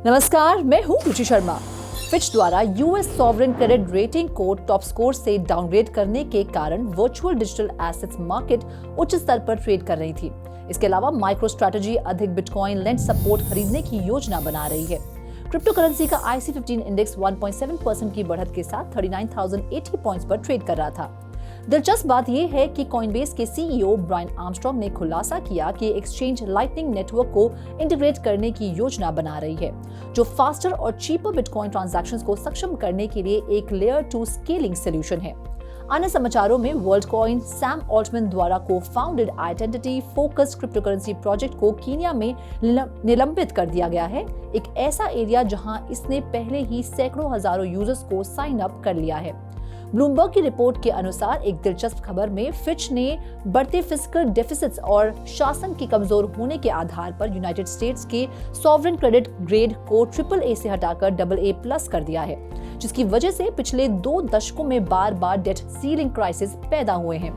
नमस्कार, मैं हूं रुचि शर्मा। फिच द्वारा यूएस सॉवरेन क्रेडिट रेटिंग को टॉप स्कोर से डाउनग्रेड करने के कारण वर्चुअल डिजिटल एसेट्स मार्केट उच्च स्तर पर ट्रेड कर रही थी। इसके अलावा माइक्रो स्ट्रैटेजी अधिक बिटकॉइन लेंड सपोर्ट खरीदने की योजना बना रही है। क्रिप्टो करेंसी का IC15 इंडेक्स 1.7% की बढ़त के साथ 39,080 पॉइंट्स पर ट्रेड कर रहा था। दिलचस्प बात यह है कि कॉइनबेस के CEO ब्रायन आर्मस्ट्रॉन्ग ने खुलासा किया कि एक्सचेंज लाइटनिंग नेटवर्क को इंटीग्रेट करने की योजना बना रही है, जो फास्टर और चीपर बिटकॉइन ट्रांजैक्शंस को सक्षम करने के लिए एक लेयर 2 स्केलिंग सॉल्यूशन है। अन्य समाचारों में वर्ल्डकॉइन सैम ऑल्टमैन द्वारा co-founded identity focused crypto currency project को कीनिया में निलंबित कर दिया गया है, एक ऐसा एरिया जहां इसने पहले ही सैकड़ों हजारों यूजर्स को साइन अप कर लिया है। ब्लूमबर्ग की रिपोर्ट के अनुसार एक दिलचस्प खबर में फिच ने बढ़ते फिस्कल डेफिसिट्स और शासन के कमजोर होने के आधार पर यूनाइटेड स्टेट्स के सॉवरेन क्रेडिट ग्रेड को AAA से हटाकर AA+ कर दिया है, जिसकी वजह से पिछले 2 दशकों में बार बार डेट सीलिंग क्राइसिस पैदा हुए हैं।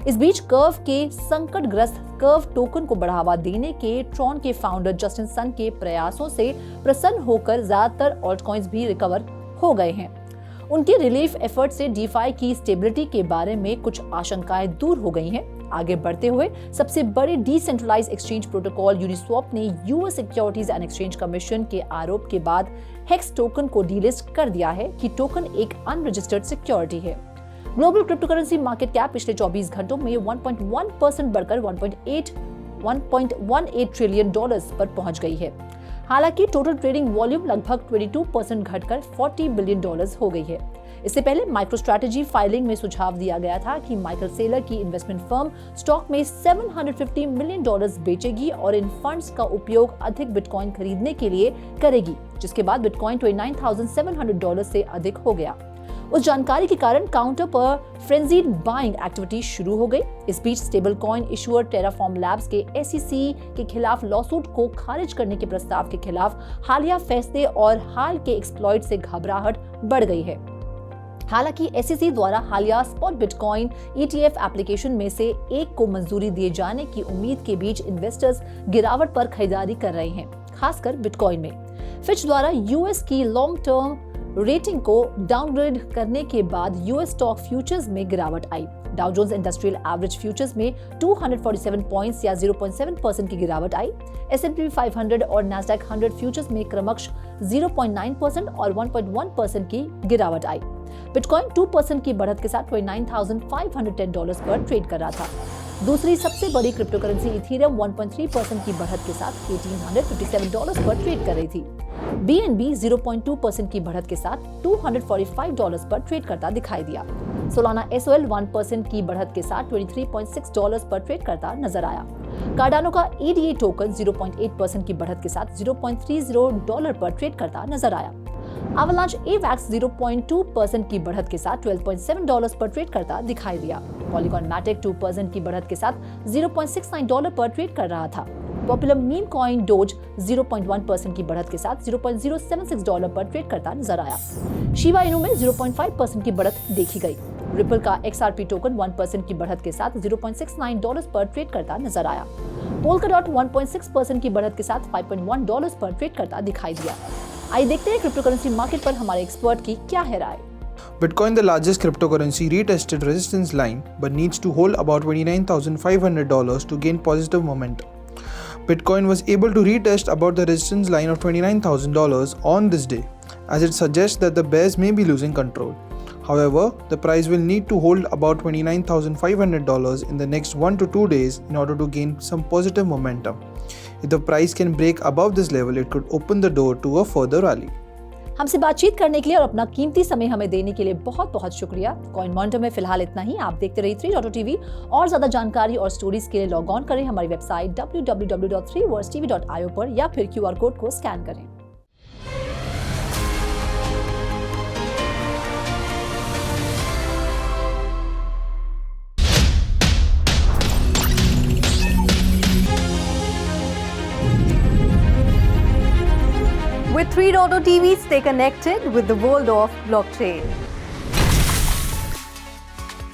इस बीच कर्व के संकटग्रस्त कर्व टोकन को बढ़ावा देने के ट्रॉन के फाउंडर जस्टिन सन के प्रयासों से प्रसन्न होकर ज्यादातर ऑल्टकॉइंस भी रिकवर हो गए हैं। उनके रिलीफ एफर्ट से डीफाई की स्टेबिलिटी के बारे में कुछ आशंकाएं दूर हो गई हैं। आगे बढ़ते हुए सबसे बड़े डिसेंट्रलाइज्ड एक्सचेंज प्रोटोकॉल यूनिस्वैप ने US securities and exchange commission के आरोप के बाद हेक्स टोकन को डीलिस्ट कर दिया है कि टोकन एक अनरजिस्टर्ड सिक्योरिटी है। Global crypto currency market cap पिछले 24 घंटों में 1.1% बढ़कर 1.18 ट्रिलियन डॉलर्स पर पहुंच गई है। हालांकि टोटल ट्रेडिंग वॉल्यूम लगभग 22% घटकर $40 बिलियन हो गई है। इससे पहले माइक्रो स्ट्रैटेजी फाइलिंग में सुझाव दिया गया था कि माइकल सेलर की इन्वेस्टमेंट फर्म स्टॉक में $750 मिलियन बेचेगी और इन फंड्स का उपयोग अधिक बिटकॉइन खरीदने के लिए करेगी, जिसके बाद बिटकॉइन $29,700 से अधिक हो गया। उस जानकारी के कारण काउंटर पर फ्रेंजीड बाइंग एक्टिविटी शुरू हो गई। इस बीच stable coin issuer Terraform Labs के SEC के खिलाफ लॉसूट को खारिज करने के प्रस्ताव के खिलाफ हालिया फैसले और हाल के एक्सप्लॉइट से घबराहट बढ़ गई है। हालांकि SEC द्वारा हालिया स्पॉट बिटकॉइन ETF एप्लीकेशन में से एक को मंजूरी दिए जाने की उम्मीद के बीच इन्वेस्टर्स गिरावट पर खरीदारी कर रहे हैं, खासकर बिटकॉइन में। फिच द्वारा यूएस की लॉन्ग टर्म रेटिंग को डाउनग्रेड करने के बाद यूएस स्टॉक फ्यूचर्स में गिरावट आई। Dow Jones industrial average futures में 247 पॉइंट्स या 0.7% की गिरावट आई। S&P 500 और Nasdaq 100 फ्यूचर्स में क्रमशः 0.9% और 1.1% की गिरावट आई। बिटकॉइन 2% की बढ़त के साथ $29,510 पर ट्रेड कर रहा था। दूसरी सबसे बड़ी क्रिप्टो करेंसी इथेरियम 1.3% की बढ़त के साथ $1,857 पर ट्रेड कर रही थी। BNB 0.2% की बढ़त के साथ $245 पर ट्रेड करता दिखाई दिया। सोलाना SOL 1% की बढ़त के साथ $23.6 पर ट्रेड करता नजर आया। कार्डानो का EDA टोकन 0.8% की बढ़त के साथ $0.30 पर ट्रेड करता नजर आया। Avalanche AVAX 0.2% की बढ़त के साथ $12.7 पर ट्रेड करता दिखाई दिया। Polygon Matic 2% की बढ़त के साथ $0.69 पर ट्रेड कर रहा था। पॉपुलर मीम कॉइन डोज 0.1% की बढ़त के साथ $0.076 पर ट्रेड करता नजर आया। शिबा इनू में 0.5% की बढ़त देखी गई। रिपल का XRP टोकन 1% की बढ़त के साथ $0.69 पर ट्रेड करता नजर आया। पोल्काडॉट 1.6% की बढ़त के साथ $5.1 पर ट्रेड करता दिखाई दिया। आइए देखते हैं क्रिप्टो करेंसी मार्केट पर हमारे एक्सपर्ट की क्या है राय। Bitcoin, the largest cryptocurrency, retested resistance line but needs to hold about $29,500 to gain positive momentum. Bitcoin was able to retest about the resistance line of $29,000 on this day, as it suggests that the bears may be losing control. However, the price will need to hold about $29,500 in the next 1 to 2 days in order to gain some positive momentum. If the price can break above this level, it could open the door to a further rally. हमसे बातचीत करने के लिए और अपना कीमती समय हमें देने के लिए बहुत बहुत शुक्रिया। कॉइन मॉनिटर में फिलहाल इतना ही। आप देखते रहिए 3.TV और ज्यादा जानकारी और स्टोरीज के लिए लॉग ऑन करें हमारी वेबसाइट www.3worldstv.io पर या फिर QR कोड को स्कैन करें। With 3.TV, stay connected with the world of blockchain.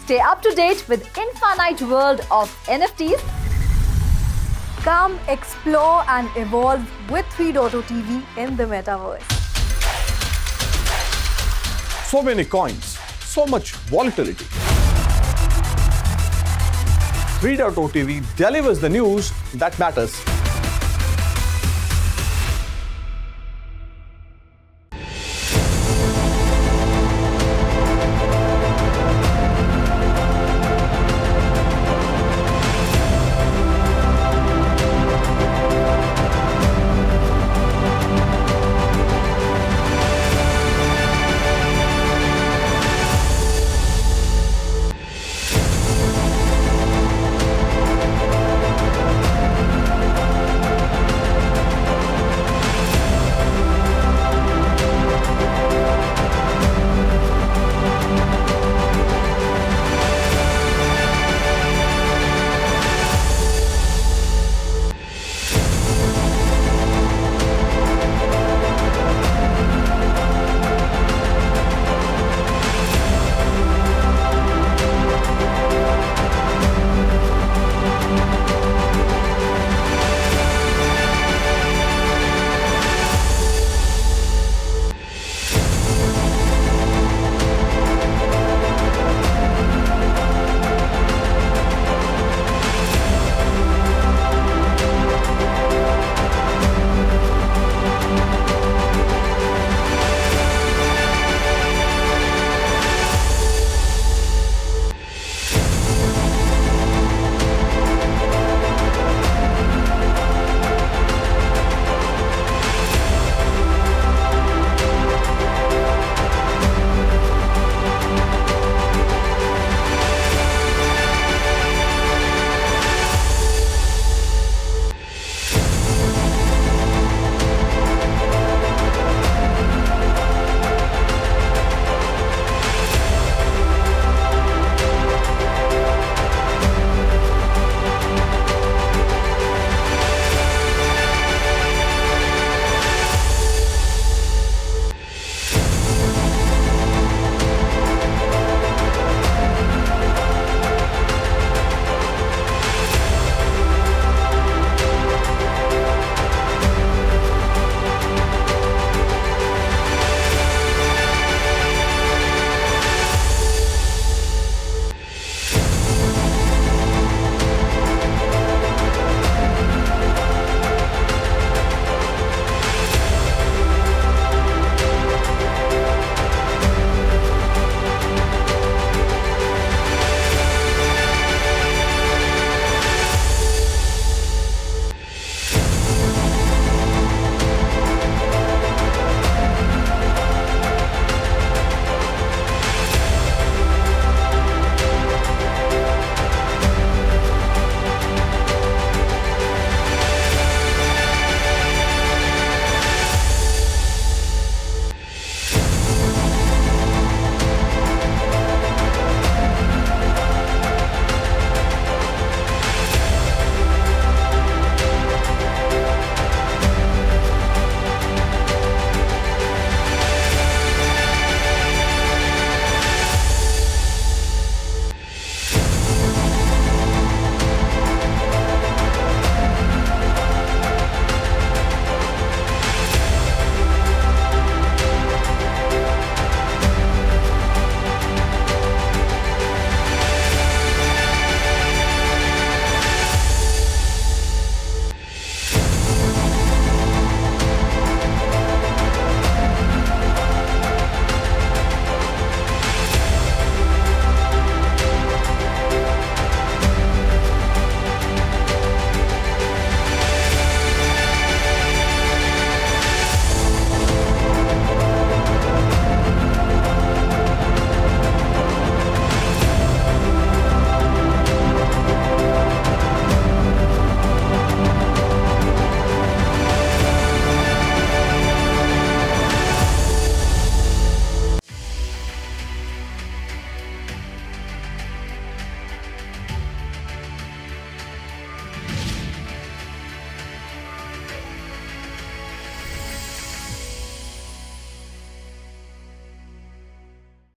Stay up to date with infinite world of NFTs, Come explore and evolve with 3.0 TV in the metaverse. So many coins, so much volatility. 3.0 TV delivers the news that matters.